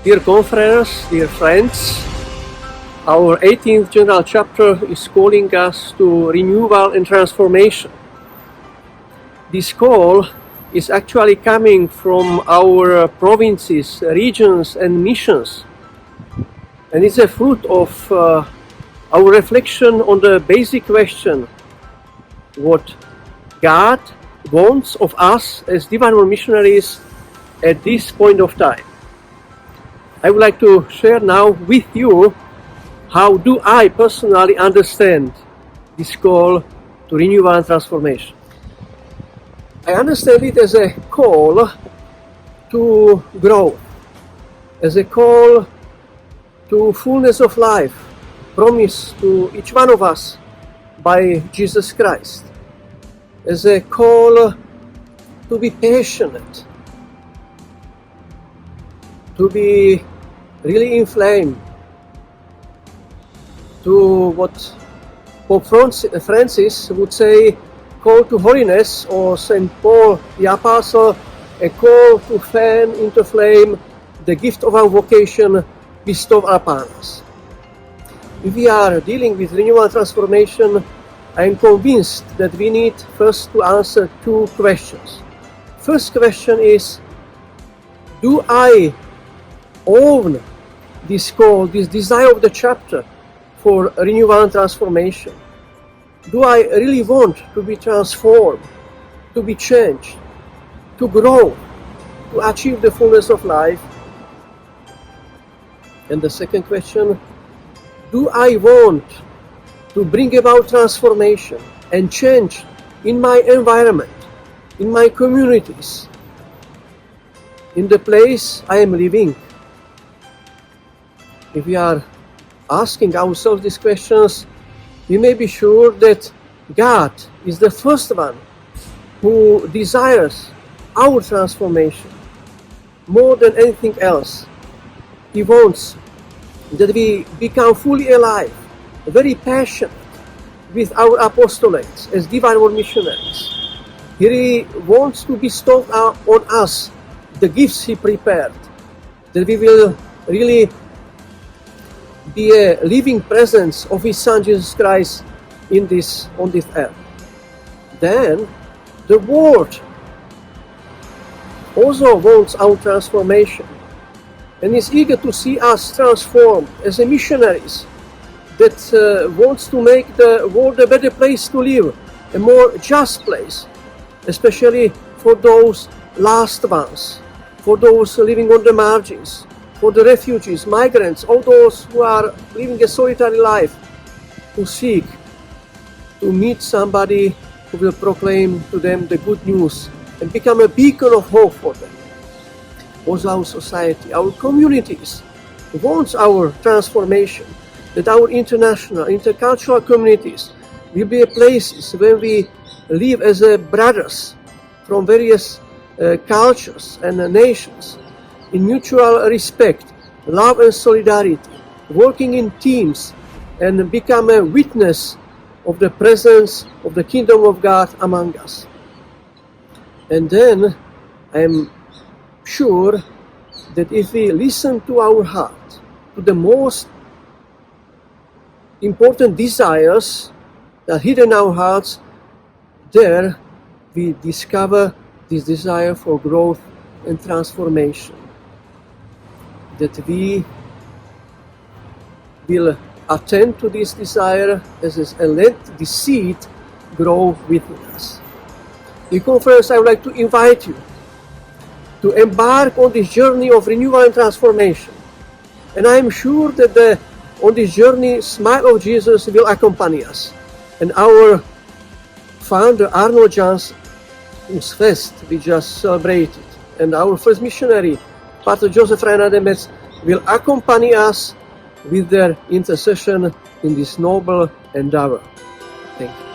Dear confreres, dear friends, our 18th General Chapter is calling us to renewal and transformation. This call is actually coming from our provinces, regions and missions, and it's a fruit of our reflection on the basic question: what God wants of us as Divine Word missionaries at this point of time. I would like to share now with you how do I personally understand this call to renewal and transformation. I understand it as a call to grow, as a call to fullness of life, promised to each one of us by Jesus Christ, as a call to be passionate, to be really inflamed, to what Pope Francis would say, call to holiness, or St. Paul the Apostle, a call to fan into flame the gift of our vocation bestowed upon us. If we are dealing with renewal and transformation, I am convinced that we need first to answer two questions. First question is, do I own this call, this desire of the chapter for renewal and transformation? Do I really want to be transformed, to be changed, to grow, to achieve the fullness of life? And the second question, do I want to bring about transformation and change in my environment, in my communities, in the place I am living? If we are asking ourselves these questions, we may be sure that God is the first one who desires our transformation more than anything else. He wants that we become fully alive, very passionate with our apostolates as Divine Word missionaries. He really wants to bestow on us the gifts He prepared, that we will really be a living presence of His Son Jesus Christ on this earth. Then the world also wants our transformation and is eager to see us transformed as a missionaries that wants to make the world a better place to live, a more just place, especially for those last ones, for those living on the margins, for the refugees, migrants, all those who are living a solitary life, who seek to meet somebody who will proclaim to them the good news and become a beacon of hope for them. Also our society, our communities wants our transformation, that our international, intercultural communities will be places where we live as brothers from various cultures and nations, in mutual respect, love and solidarity, working in teams, and become a witness of the presence of the kingdom of God among us. And then I am sure that if we listen to our heart, to the most important desires that are hidden in our hearts, there we discover this desire for growth and transformation, that we will attend to this desire and let the seed grow within us. In conference, I would like to invite you to embark on this journey of renewal and transformation. And I am sure that on this journey, smile of Jesus will accompany us. And our founder, Arnold Johnson, whose fest we just celebrated, and our first missionary, Pater Joseph Reiner-Demetz, will accompany us with their intercession in this noble endeavor. Thank you.